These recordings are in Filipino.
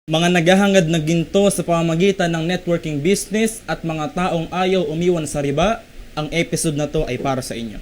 Mga naghahangad na ginto sa pamamagitan ng networking business at mga taong ayaw umiwan sa riba, ang episode na to ay para sa inyo.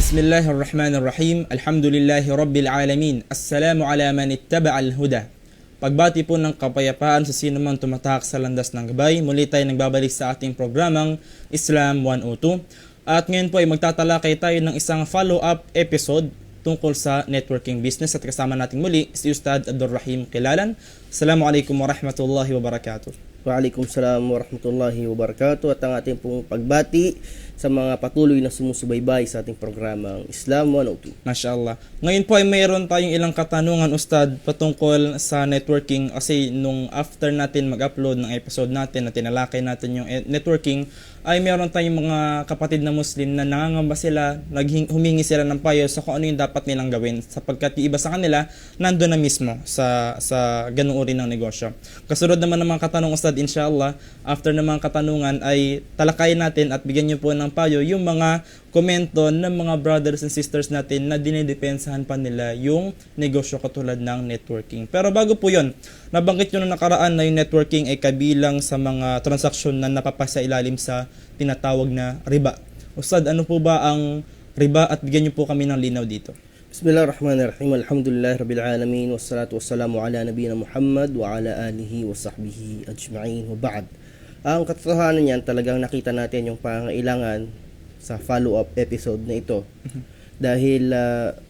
Bismillahirrahmanirrahim. Alhamdulillahi Rabbil Alamin. Assalamu ala man ittaba'al huda. Pagbati po ng kapayapaan sa sino mang tumatak sa landas ng gabay, muli tayo nagbabalik sa ating programang Islam 102. At ngayon po ay magtatalakay tayo ng isang follow-up episode tungkol sa networking business at kasama natin muli si Ustad Abdul Rahim Kilalan. Assalamualaikum warahmatullahi wabarakatuh. Waalaikumsalam warahmatullahi wabarakatuh at ang ating pong pagbati sa mga patuloy na sumusubaybay sa ating programang Islam 102. Mashallah. Ngayon po ay mayroon tayong ilang katanungan, Ustad, patungkol sa networking kasi nung after natin mag-upload ng episode natin na tinalakay natin yung networking, ay mayroon tayong mga kapatid na Muslim na nangangamba sila, humingi sila ng payo sa kung ano yung dapat nilang gawin sapagkat yung iba sa kanila nandun na mismo sa ganung uri ng negosyo. Kasunod naman ng mga katanong, Ustad, inshallah, after ng mga katanungan ay talakayin natin at bigyan niyo po ng payo yung mga komento ng mga brothers and sisters natin na dinidepensahan pa nila yung negosyo katulad ng networking. Pero bago po yun, nabanggit nyo na nakaraan na yung networking ay kabilang sa mga transaksyon na napapasa ilalim sa tinatawag na riba. Ustad, ano po ba ang riba at bigyan nyo po kami ng linaw dito? Bismillahirrahmanirrahim. Alhamdulillahi rabbil alamin wassalatu wassalamu ala nabiyina Muhammad wa ala alihi wa sahbihi ajma'in wa ba'd. Ang katotohanan niyan, talagang nakita natin yung pangailangan sa follow-up episode na ito. Dahil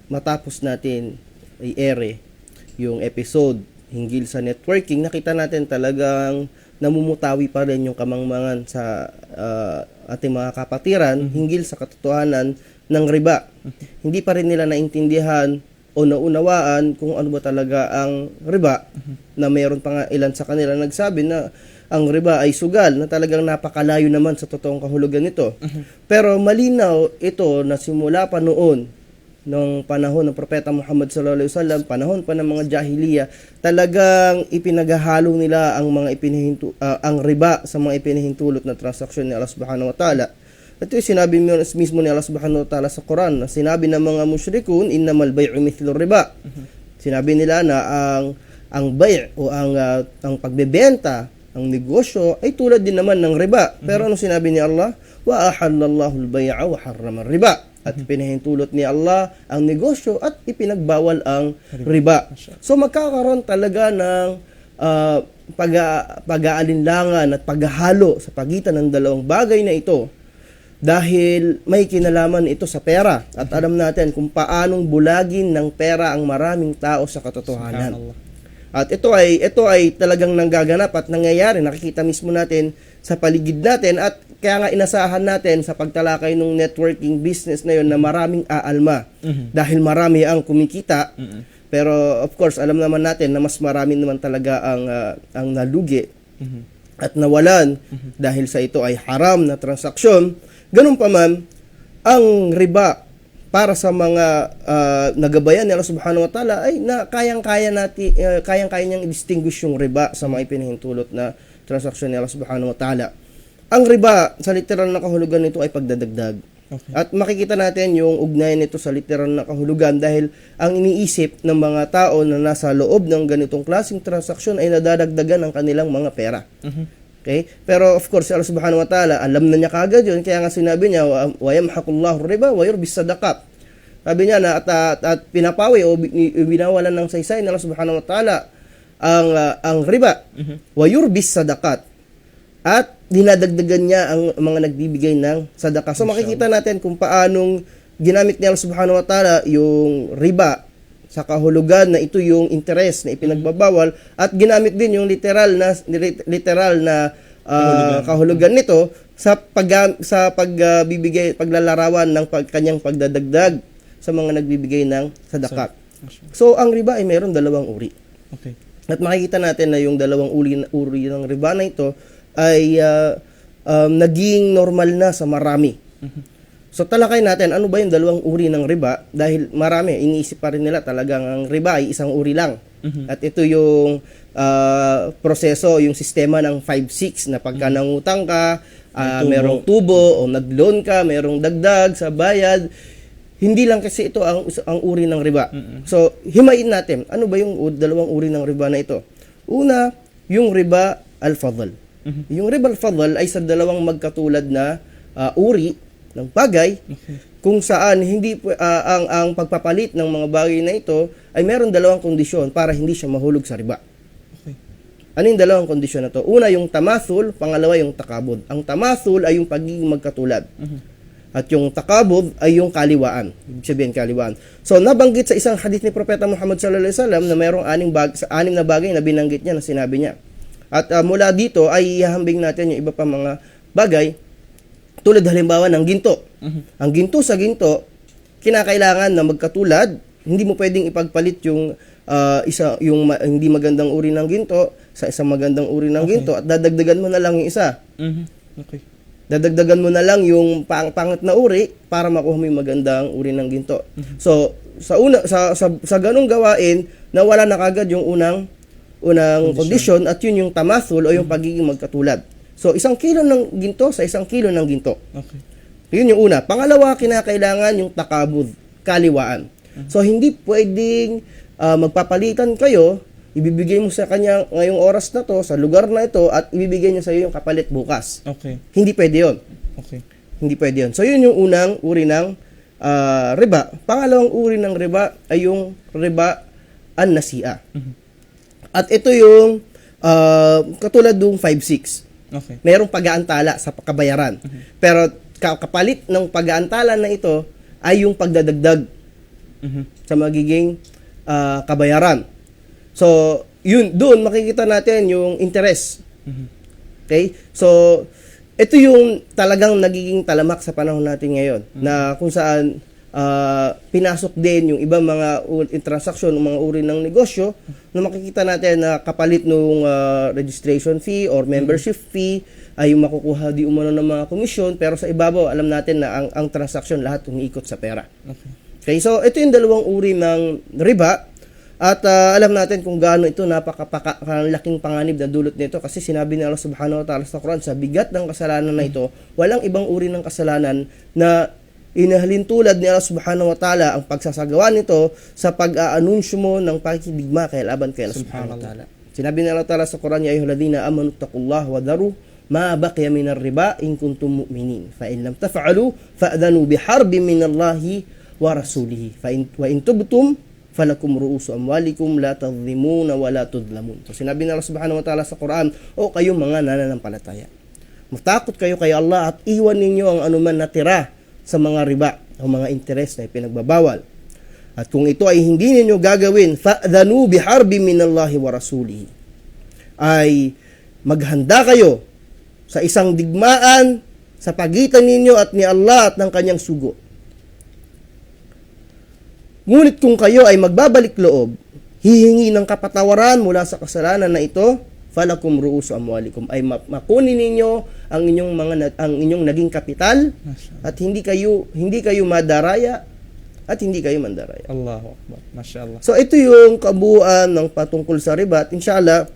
matapos natin i-ere yung episode hinggil sa networking, nakita natin talagang namumutawi pa rin yung kamangmangan sa ating mga kapatiran hinggil sa katotohanan ng riba. Hindi pa rin nila naintindihan o naunawaan kung ano ba talaga ang riba, na mayroon pa nga ilan sa kanila nagsabi na ang riba ay sugal, na talagang napakalayo naman sa totoong kahulugan nito. Pero malinaw ito na simula pa noon, nung panahon ng Propeta Muhammad sallallahu alaihi wasallam, panahon pa ng mga jahiliya, talagang ipinaghahalo nila ang mga ang riba sa mga ipinahintulot na transaksyon ni Allah Subhanahu wa Ta'ala. Ito yung sinabi mismo ni Allah Subhanahu wa Ta'ala sa Quran, na sinabi ng mga musyrikun, innamal bay'u mithlu riba. Sinabi nila na ang bay' o ang pagbebenta, ang negosyo ay tulad din naman ng riba. Pero ano sinabi ni Allah? Wa ahallallahu al-bay'a wa harrama ar-riba. At pinahintulot ni Allah ang negosyo at ipinagbawal ang riba. So magkakaroon talaga ng pag-aalinlangan at paghahalo sa pagitan ng dalawang bagay na ito, dahil may kinalaman ito sa pera. At alam natin kung paanong bulagin ng pera ang maraming tao sa katotohanan. At ito ay talagang nanggaganap at nangyayari. Nakikita mismo natin sa paligid natin, at kaya nga inasahan natin sa pagtalakay ng networking business na yon na maraming aalma. Dahil marami ang kumikita. Pero of course, alam naman natin na mas marami naman talaga ang nalugi at nawalan dahil sa ito ay haram na transaksyon. Ganun pa man, ang riba para sa mga nagabayan ni Allah Subhanahu wa Ta'ala ay na kayang-kaya niyang i-distinguish yung riba sa mga ipinahintulot na transaksyon ni Allah Subhanahu wa Ta'ala. Ang riba sa literal na kahulugan nito ay pagdadagdag. Okay. At makikita natin yung ugnayan nito sa literal na kahulugan dahil ang iniisip ng mga tao na nasa loob ng ganitong klaseng transaksyon ay nadadagdagan ng kanilang mga pera. Okay? Pero of course, Allah Subhanahu wa Ta'ala, alam na niya kaagad yun, kaya nga sinabi niya, wa yamhaqullahu riba wa yurbis sadaqat. Sabi niya na at pinapawi o binawalan ng saysay ng Allah Subhanahu wa Ta'ala ang riba, wa yurbis sadaqat. At dinadagdagan niya ang mga nagbibigay ng sadaqah. So makikita natin kung paanong ginamit ni Allah Subhanahu wa Ta'ala yung riba sa kahulugan na ito yung interest na ipinagbabawal, at ginamit din yung literal na kahulugan nito sa paglalarawan ng kanyang pagdadagdag sa mga nagbibigay ng sadaqat. So ang riba ay mayroon dalawang uri. Okay. At makikita natin na yung dalawang uri ng riba na ito ay naging normal na sa marami. So talakay natin ano ba yung dalawang uri ng riba, dahil marami iniisip pa rin nila talagang ang riba ay isang uri lang. At ito yung proseso, yung sistema ng 5-6 na pagka nangutang ka May tubo. merong tubo o nag-loan ka, merong dagdag sa bayad. Hindi lang kasi ito ang uri ng riba. So, himayin natin. Ano ba yung dalawang uri ng riba na ito? Una, yung riba al-fadl. Yung riba al-fadl ay sa dalawang magkatulad na uri ng bagay kung saan hindi ang pagpapalit ng mga bagay na ito ay meron dalawang kondisyon para hindi siya mahulog sa riba. Okay. Ano yung dalawang kondisyon na to? Una, yung tamathul, pangalawa yung takabud. Ang tamathul ay yung pagiging magkatulad. At yung takabud ay yung kaliwaan. Ibig sabihin kaliwaan. So, nabanggit sa isang hadith ni Propeta Muhammad sallallahu alaihi wasallam na mayroong anim na bagay na binanggit niya na sinabi niya. At mula dito ay ihahambing natin yung iba pa mga bagay tulad halimbawa ng ginto. Ang ginto sa ginto, kinakailangan na magkatulad. Hindi mo pwedeng ipagpalit yung hindi magandang uri ng ginto sa isang magandang uri ng ginto at dadagdagan mo na lang yung isa. Okay. Dadagdagan mo na lang yung pangit na uri para makuha mo yung magandang uri ng ginto. So, sa ganung gawain, nawala na kagad yung unang condition at yun yung tamathul o yung pagiging magkatulad. So, 1 kilo ng ginto sa 1 kilo ng ginto. Okay. Yun yung una. Pangalawa, kinakailangan yung takabud, kaliwaan. So, hindi pwedeng magpapalitan kayo, ibibigay mo sa kanya ngayong oras na to, sa lugar na ito, at ibibigay niya sa iyo yung kapalit bukas. Okay. Hindi pwede yun. Okay. Hindi pwede yun. So, yun yung unang uri ng riba. Pangalawang uri ng riba ay yung riba an-nasi'a. At ito yung katulad ng 5-6. Okay. Mayroong pag-aantala sa kabayaran. Pero kapalit ng pag-aantala na ito ay yung pagdadagdag sa magiging kabayaran. So, yun, doon makikita natin yung interest. Okay? So, ito yung talagang nagiging talamak sa panahon natin ngayon na kung saan pinasok din yung ibang mga transaksyon, ng mga uri ng negosyo na makikita natin na kapalit ng registration fee or membership fee ay yung makukuha di umano ng mga komisyon, pero sa ibabaw alam natin na ang transaksyon lahat umiikot sa pera. Okay, so ito yung dalawang uri ng riba. At alam natin kung gaano ito napakalaking panganib na dulot nito kasi sinabi ni Allah Subhanahu wa Ta'ala sa Quran, sa bigat ng kasalanan na ito, walang ibang uri ng kasalanan na inahalin tulad ni Allah Subhanahu wa Ta'ala ang pagsasagawa nito sa pag-aanunsyo mo ng pakikidigma kay laban kay Allah Subhanahu wa Ta'ala. Sinabi ni Allah Ta'ala sa Quran, ya ayyuhalladhina amanu taqullaha wa dharu ma baqiya minar riba in kuntum mu'minin fa in lam taf'alu fa'dhanu biharbin minallahi wa rasulihi wa in tubtum falakum ru'usu amwalikum la tadhlimuna wa la tudlamun. So sinabi ng Allah Subhanahu wa Ta'ala sa Quran, o kayo mga nananampalataya, matakot kayo kay Allah at iwan ninyo ang anuman natira sa mga riba o mga interest na ipinagbabawal. At kung ito ay hindi ninyo gagawin, fa'dhanu biharbin minallahi wa rasulihi, ay maghanda kayo sa isang digmaan sa pagitan ninyo at ni Allah at ng kanyang sugo. Ngunit kung kayo ay magbabalik loob, hihingi ng kapatawaran mula sa kasalanan na ito, falakum ru'usu amwalikum, ay makunin ninyo ang inyong naging kapital at hindi kayo madaraya at hindi kayo mandaraya. Allahu Akbar. Mashallah. So ito yung kabuuan ng patungkol sa riba at inshallah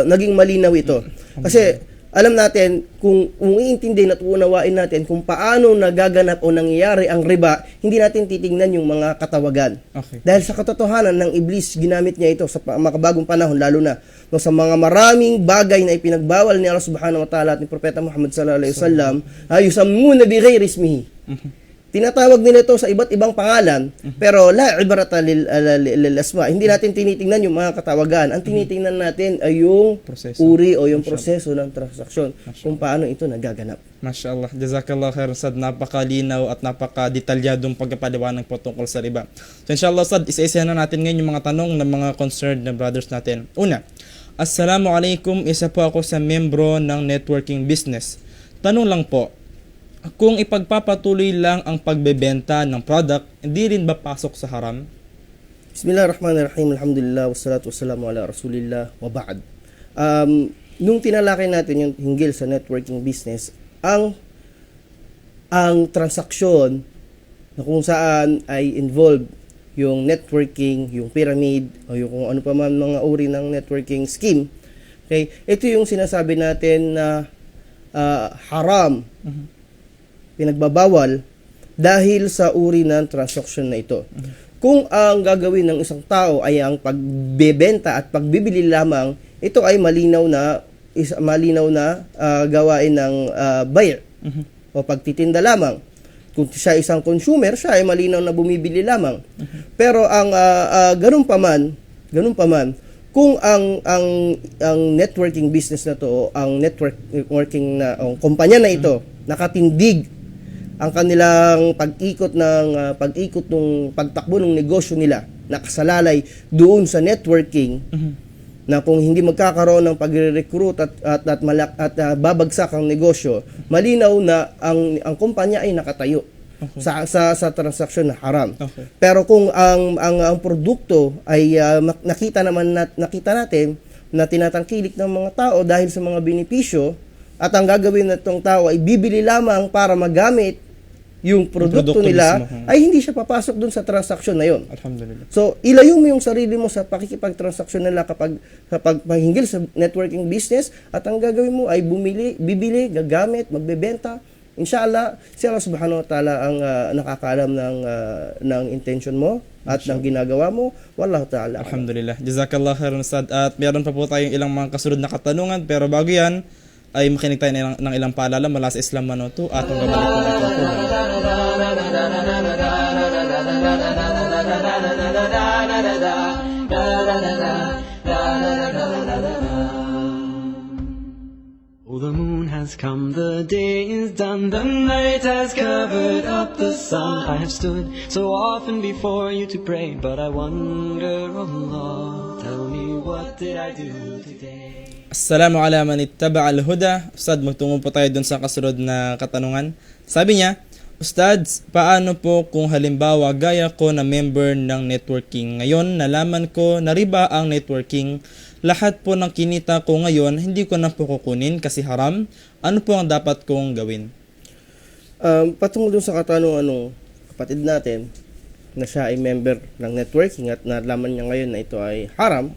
naging malinaw ito. Kasi alam natin, kung iintindihin at uunawain natin kung paano nagaganap o nangyayari ang riba, hindi natin titingnan yung mga katawagan. Okay. Dahil sa katotohanan ng Iblis, ginamit niya ito sa makabagong panahon, lalo na sa mga maraming bagay na ipinagbawal ni Allah Subhanahu wa Ta'ala at ni Propeta Muhammad sallallahu alaihi wasallam, yusammuna bi ghairi ismihi. Tinatawag nila ito sa iba't ibang pangalan, pero la ibrata lil asma. Hindi natin tinitingnan yung mga katawagan. Ang tinitingnan natin ay yung Proseso. uri o yung proseso ng transaksyon, kung paano ito nagaganap. Mashallah. Jazakallah khair, Ustad. Napakalinaw at napakadetalyadong pagpapaliwanag po tungkol sa riba. So inshallah, Ustad, isa-isa na natin ngayon yung mga tanong ng mga concerned na brothers natin. Una, Assalamualaikum, isa po ako sa membro ng networking business. Tanong lang po, kung ipagpapatuloy lang ang pagbebenta ng product, hindi rin ba pasok sa haram? Bismillahirrahmanirrahim. Alhamdulillah wassalatu wassalamu ala Rasulillah wa ba'd. Nung tinalakay natin yung hinggil sa networking business, ang transaksyon na kung saan ay involved yung networking, yung pyramid, o yung kung ano pa man mga uri ng networking scheme. Okay? Ito yung sinasabi natin na haram, pinagbabawal dahil sa uri ng transaction na ito. Kung ang gagawin ng isang tao ay ang pagbebenta at pagbibili lamang, ito ay malinaw na gawain ng buyer o pagtitinda lamang. Kung siya isang consumer, siya ay malinaw na bumibili lamang. Pero ang ganun pa man, kung ang networking business na to, ang networking na kumpanya na ito, nakatindig ang kanilang pag-ikot ng pagtakbo ng negosyo nila, nakasalalay doon sa networking, na kung hindi magkakaroon ng pagre-recruit at babagsak ang negosyo, malinaw na ang kumpanya ay nakatayo sa transaksyon na haram. Okay. Pero kung ang produkto ay nakita natin na tinatangkilik ng mga tao dahil sa mga benepisyo, at ang gagawin na itong tao ay bibili lamang para magamit yung produkto nila, mismo. ay hindi siya papasok dun sa transaksyon na yon. Alhamdulillah. So, ilayo mo yung sarili mo sa pakikipagtransaksyon nila kapag hinggil sa networking business, at ang gagawin mo ay bibili, gagamit, magbebenta. Inshallah, si Allah subhanahu wa ta'ala ang nakakaalam ng intention mo at ng ginagawa mo. Wallahu ta'ala. Alhamdulillah. Jazakallah khairan Ustad. At meron pa po tayong ilang mga kasunod na katanungan, pero bago yan, ay makinig tayo ng ilang paalala mula sa Islam Manoto at ang gabalik po natin program. Oh, the moon has come, the day is done, the night has covered up the sun. I have stood so often before you to pray, but I wonder, Allah, tell me what did I do today? Assalamu ala man ittaba al-huda. Ustad, magtungo po tayo dun sa kasunod na katanungan. Sabi niya, Ustad, paano po kung halimbawa gaya ko na member ng networking? Ngayon, nalaman ko na riba ang networking. Lahat po ng kinita ko ngayon, hindi ko na po kukunin kasi haram. Ano po ang dapat kong gawin? Patungo dun sa katanungan ng kapatid natin na siya ay member ng networking at nalaman niya ngayon na ito ay haram,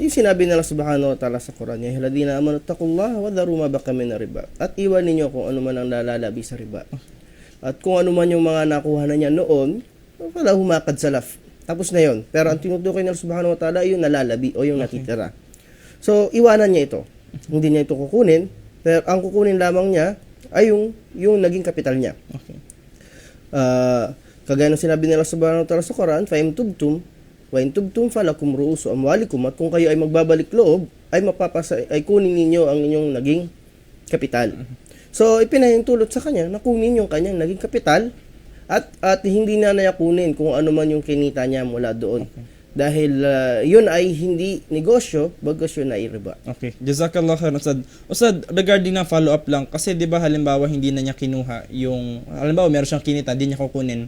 yung sinabi nila subhanahu wa ta'ala sa Quran, ya ayyuhalladhina amanu taqullaha wa dharu ma baqiya min riba. At iwan ninyo kung ano man ang lalalabi sa riba. At kung ano man yung mga nakuha na niya noon, wala humakad salaf. Tapos na yon. Pero ang tinutukoy ng subhanahu wa ta'ala yung nalalabi o yung natitira. So, iwanan niya ito. Hindi niya ito kukunin. Pero ang kukunin lamang niya ay yung naging kapital niya. Okay. Kagaya ng sinabi nila subhanahu wa ta'ala sa Quran, فَإِن تُبْتُمْ وَإِن تُبْتُمْ فَلَكُمْ رُؤُوسُ أَمْوَالِكُمْ. At kung kayo ay magbabalik loob, ay kunin ninyo ang inyong naging kapital. So, ipinahintulot sa kanya na kunin yung kanyang naging kapital at hindi na niya kunin kung ano man yung kinita niya mula doon. Okay. Dahil yun ay hindi negosyo, bagos yun ay riba. Okay. Jazakallah khairan Ustad. Ustad, regarding ng follow-up lang, kasi di ba halimbawa hindi na niya kinuha yung, halimbawa meron siyang kinita, hindi niya kukunin.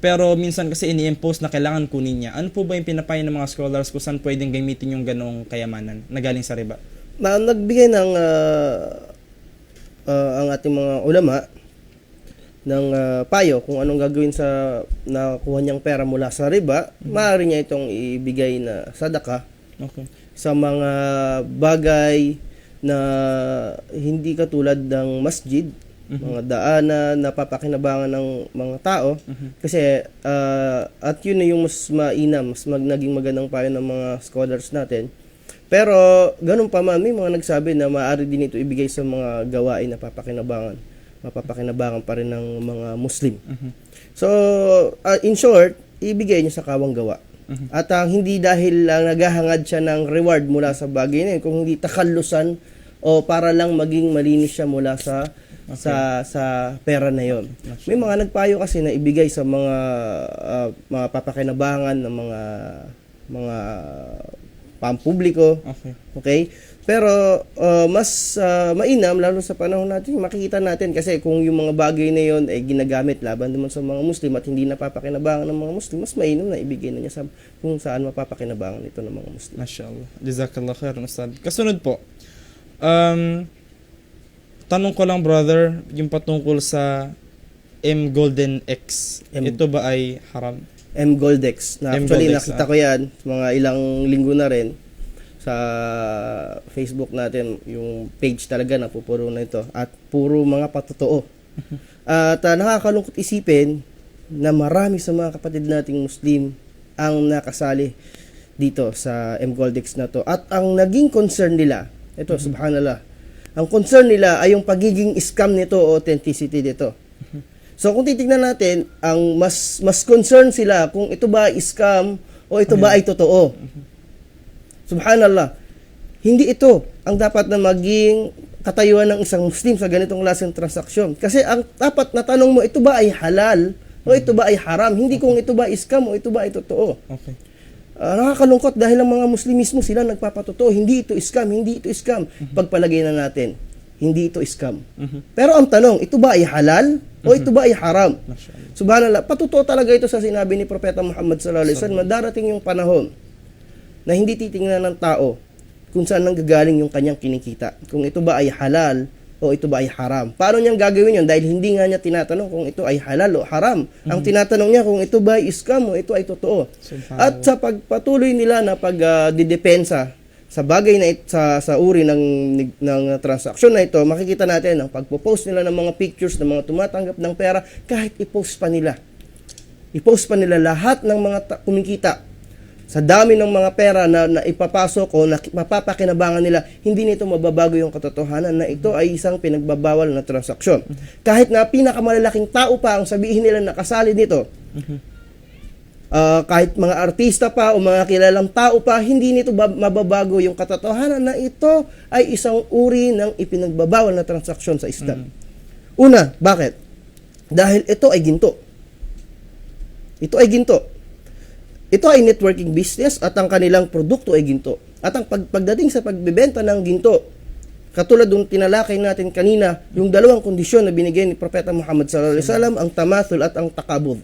Pero minsan kasi ini-impose na kailangan kunin niya. Ano po ba yung pinapayo ng mga scholars kung saan pwedeng gamitin yung ganong kayamanan na galing sa riba? Nagbigay ng ang ating mga ulama ng payo kung anong gagawin sa nakuha niyang pera mula sa riba, maaari niya itong ibigay na sadaka Okay. sa mga bagay na hindi katulad ng masjid, mga daanan na papakinabangan ng mga tao. Kasi at yun na yung mas mainam, naging magandang payo ng mga scholars natin. Pero ganun pa man, may mga nagsabi na maaari din ito ibigay sa mga gawain na mapapakinabangan pa rin ng mga Muslim. So, in short, ibigay niya sa kawang gawa. At hindi dahil naghahangad siya ng reward mula sa bagay na yun, kung hindi takallusan o para lang maging malinis siya mula sa pera na yon. May mga nagpayo kasi na ibigay sa mga papakinabangan ng mga pampubliko. Okay? Pero mas mainam lalo sa panahon natin, makikita natin kasi kung yung mga bagay na yon ay ginagamit laban naman sa mga Muslim at hindi napapakinabangan ng mga Muslim, mas mainam na ibigay na niya sa kung saan mapapakinabangan ito ng mga Muslim. Mashallah. Jazakallah khairan Ustad. Kasunod po. Tanong ko lang brother, yung patungkol sa M Golden X. Ito ba ay haram? M Goldex. Na M actually Goldex, nakita ko yan mga ilang linggo na rin. sa Facebook natin, yung page talaga na pupuro na ito at puro mga patotoo. At nakakalungkot isipin na marami sa mga kapatid nating Muslim ang nakasali dito sa mGoldex na to. At ang naging concern nila, ito subhanallah, ang concern nila ay yung pagiging scam nito o authenticity nito. So kung titignan natin, ang mas concern sila kung ito ba ay scam o ito ba ay totoo. Subhanallah, hindi ito ang dapat na maging katayuan ng isang Muslim sa ganitong klaseng transaksyon. Kasi ang dapat na tanong mo, ito ba ay halal o ito ba ay haram? Hindi kung ito ba ay scam o ito ba ay totoo. Okay. Nakakalungkot dahil ang mga Muslim mismo sila nagpapatotoo, hindi ito scam, hindi ito scam. Pagpalagay na natin, hindi ito scam. Pero ang tanong, ito ba ay halal o ito ba ay haram? Subhanallah, patotoo talaga ito sa sinabi ni Propeta Muhammad sallallahu alaihi wasallam, darating yung panahon na hindi titingnan ng tao kung saan nanggagaling yung kanyang kinikita. Kung ito ba ay halal o ito ba ay haram. Paano niyang gagawin yun? Dahil hindi nga niya tinatanong kung ito ay halal o haram. Ang tinatanong niya kung ito ba ay scam o ito ay totoo. At sa pagpatuloy nila na pagdidepensa sa bagay na sa uri ng transaksyon na ito, makikita natin ang pagpo-post nila ng mga pictures ng mga tumatanggap ng pera, kahit i-post pa nila. I-post pa nila lahat ng mga kumikita. Sa dami ng mga pera na ipapasok o na mapapakinabangan nila, hindi nito mababago yung katotohanan na ito ay isang pinagbabawal na transaksyon. Kahit na pinakamalalaking tao pa ang sabihin nila nakasali nito, kahit mga artista pa o mga kilalang tao pa, hindi nito mababago yung katotohanan na ito ay isang uri ng ipinagbabawal na transaksyon sa Islam. Una, bakit? Dahil ito ay ginto. Ito ay ginto. Ito ay networking business at ang kanilang produkto ay ginto. At ang pagdating sa pagbebenta ng ginto, katulad ng tinalakay natin kanina, yung dalawang kondisyon na binigay ni Propeta Muhammad sallallahu alaihi wasallam, ang tamathul at ang takabud.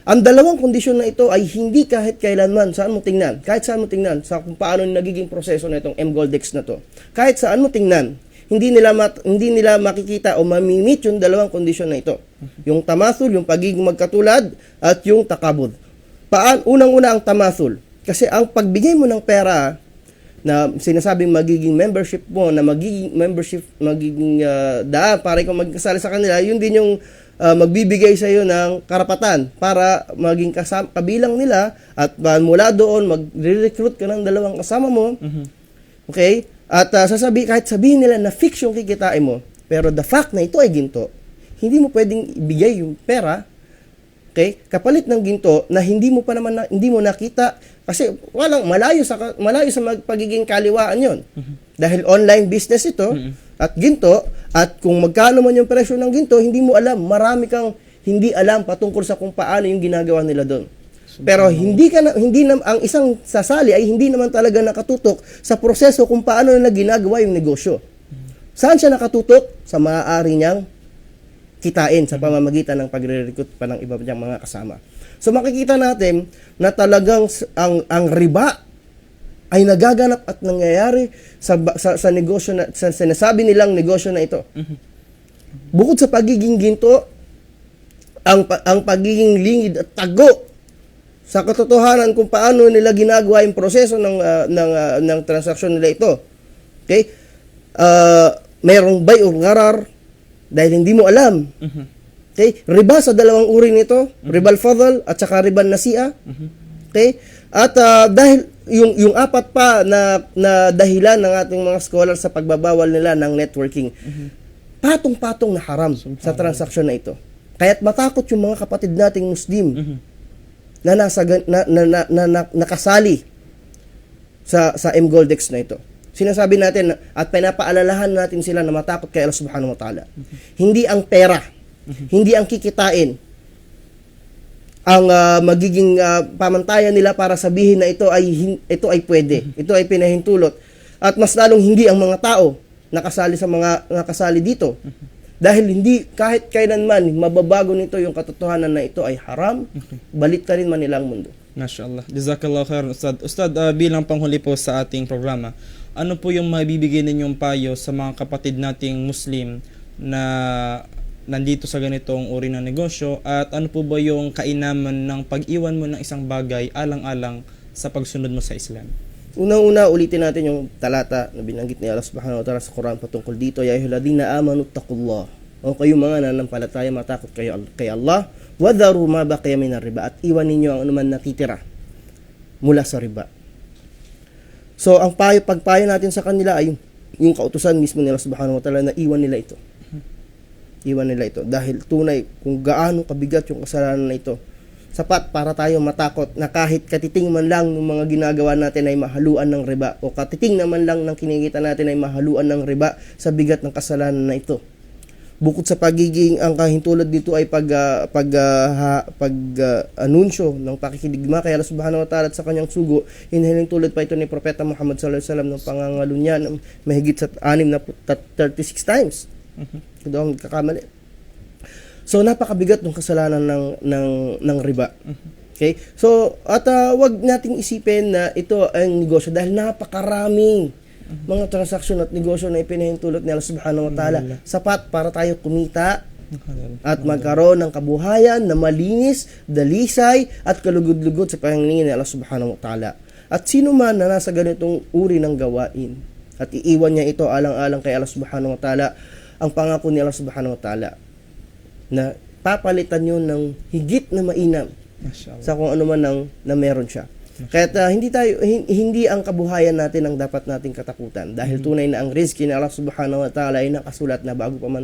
Ang dalawang kondisyon na ito ay hindi kahit kailanman, saan mo tingnan, kahit saan mo tingnan, sa kung paano nagiging proseso na itong mGoldex na to. Kahit saan mo tingnan, hindi nila makikita o mamimit yung dalawang kondisyon na ito. Yung tamathul, yung pagiging magkatulad, at yung takabud. Unang-una ang tamathul. Kasi ang pagbigay mo ng pera na sinasabing magiging membership mo, na magiging daan para ikaw magkasali sa kanila, yun din yung magbibigay sa iyo ng karapatan para maging kabilang nila at mula doon mag-recruit ka ng dalawang kasama mo. Okay? At kahit sabihin nila na fix yung kikitain mo, pero the fact na ito ay ginto, hindi mo pwedeng ibigay yung pera, okay, kapalit ng ginto na hindi mo nakita kasi malayo sa pagiging kaliwaan yon. Dahil online business ito at ginto, at kung magkano man yung presyo ng ginto, hindi mo alam, marami kang hindi alam patungkol sa kung paano yung ginagawa nila doon. Pero ang isang sasali ay hindi naman talaga nakatutok sa proseso kung paano nila ginagawa yung negosyo. Saan siya nakatutok? Sa maaari niyang kitain sa pamamagitan ng pagre-recruit pa ng iba niyang mga kasama. So makikita natin na talagang ang riba ay nagaganap at nangyayari sa negosyo na sa sinasabi nilang negosyo na ito. Bukod sa pagiging ginto, ang pagiging lingid at tago sa katotohanan kung paano nila ginagawa yung proseso ng transaksyon nila ito. Okay? Mayroong bay o ngarar dahil hindi mo alam. Okay? Riba sa dalawang uri nito, ribal fadl at saka ribal nasi'a. Okay? At dahil yung apat pa na dahilan ng ating mga scholar sa pagbabawal nila ng networking, patong-patong na haram sa transaksyon na ito. Kaya't matakot yung mga kapatid nating Muslim na nakasali sa mGoldex na ito. Sinasabi natin at pinapaalalahan natin sila na matakot kay Allah subhanahu wa ta'ala. Hindi ang pera, hindi ang kikitain ang magiging pamantayan nila para sabihin na ito ay pwede, ito ay pinahintulot. At mas lalong hindi ang mga tao nakasali dito. Dahil hindi kahit kailanman mababago nito yung katotohanan na ito ay haram, baliktarin man nila ang mundo. Mashallah. Jazakallah khair, Ustad. Ustad, bilang panghuli po sa ating programa, ano po yung mabibigay ninyong payo sa mga kapatid nating Muslim na nandito sa ganitong uri ng negosyo, at ano po ba yung kainaman ng pag-iwan mo ng isang bagay alang-alang sa pagsunod mo sa Islam? Unang-una, ulitin natin yung talata na binanggit ni Allah subhanahu wa ta'ala sa Quran patungkol dito. Ya ayyuhalladhina amanu taqullah. O kayo mga nananampalataya, matakot kayo kay Allah. Wadharu ma baqiya minar riba. At iwan ninyo ang anuman nakitira mula sa riba. So, ang pagpayo natin sa kanila ay yung kautusan mismo nila subhanahu wa ta'ala na iwan nila ito. Iwan nila ito. Dahil tunay kung gaano kabigat yung kasalanan na ito. Sapat para tayo matakot na kahit katiting man lang ng mga ginagawa natin ay mahaluan ng riba. O katiting naman lang ng kinikita natin ay mahaluan ng riba sa bigat ng kasalanan na ito. Bukod sa pagiging ang kahintulad dito ay anunsyo ng pakikidigma kay Allah subhanahu wa ta'ala at sa kanyang sugo, hinihiling tulad pa ito ni Propeta Muhammad sallallahu alaihi wasallam ng pangangalo niya ng mahigit sa 36 times. Kung daw magkakamali. So napakabigat ng kasalanan ng riba. Okay? So at wag nating isipin na ito ang negosyo dahil napakaraming mga transaksyon at negosyo na ipinahintulot ni Allah subhanahu wa ta'ala sapat para tayo kumita at magkaroon ng kabuhayan na malinis, dalisay at kalugod-lugod sa pangingin ni Allah subhanahu wa ta'ala. At sino man na nasa ganitong uri ng gawain at iiwan niya ito alang-alang kay Allah subhanahu wa ta'ala, ang pangako ni Allah subhanahu wa ta'ala na papalitan yun ng higit na mainam sa kung ano man na meron siya. Kaya hindi ang kabuhayan natin ang dapat nating katakutan dahil tunay na ang rizki ni Allah subhanahu wa ta'ala ay nakasulat na bago pa man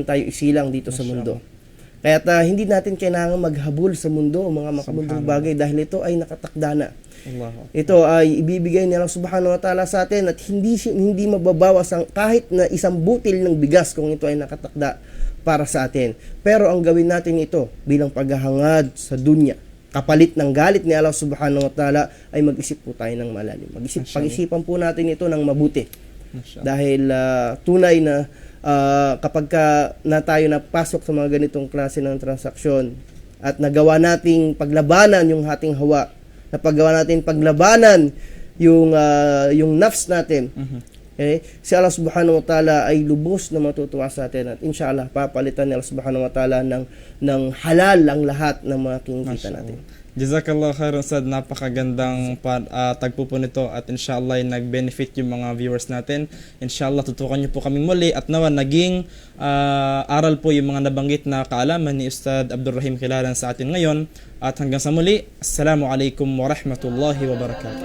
tayo isilang dito sa mundo. Kaya hindi natin kailangan maghabol sa mundo, mga makamundong bagay dahil ito ay nakatakda na. Ito ay ibibigay ni Allah subhanahu wa ta'ala sa atin at hindi mababawas ang kahit na isang butil ng bigas kung ito ay nakatakda para sa atin. Pero ang gawin natin ito bilang paghahangad sa dunya, kapalit ng galit ni Allah subhanahu wa ta'ala, ay mag-isip po tayo ng malalim. Pag-isipan po natin ito ng mabuti. Dahil tunay na kapag na tayo napasok sa mga ganitong klase ng transaksyon at nagawa nating paglabanan yung ating hawa, napagawa natin paglabanan yung nafs natin, okay? Si Allah subhanahu wa ta'ala ay lubos na matutuwa sa atin at inshallah papalitan ni Allah subhanahu wa ta'ala ng halal ang lahat ng mga kinikita natin. Jazakallah khairan Ustad, napakagandang tagpo po nito at inshallah ay nag-benefit yung mga viewers natin. Inshallah tutukan niyo po kami muli at nawa naging aral po yung mga nabanggit na kaalaman ni Ustad Abdul Rahim Khilalan sa atin ngayon. At hanggang sa muli, Assalamualaikum warahmatullahi wabarakatuh.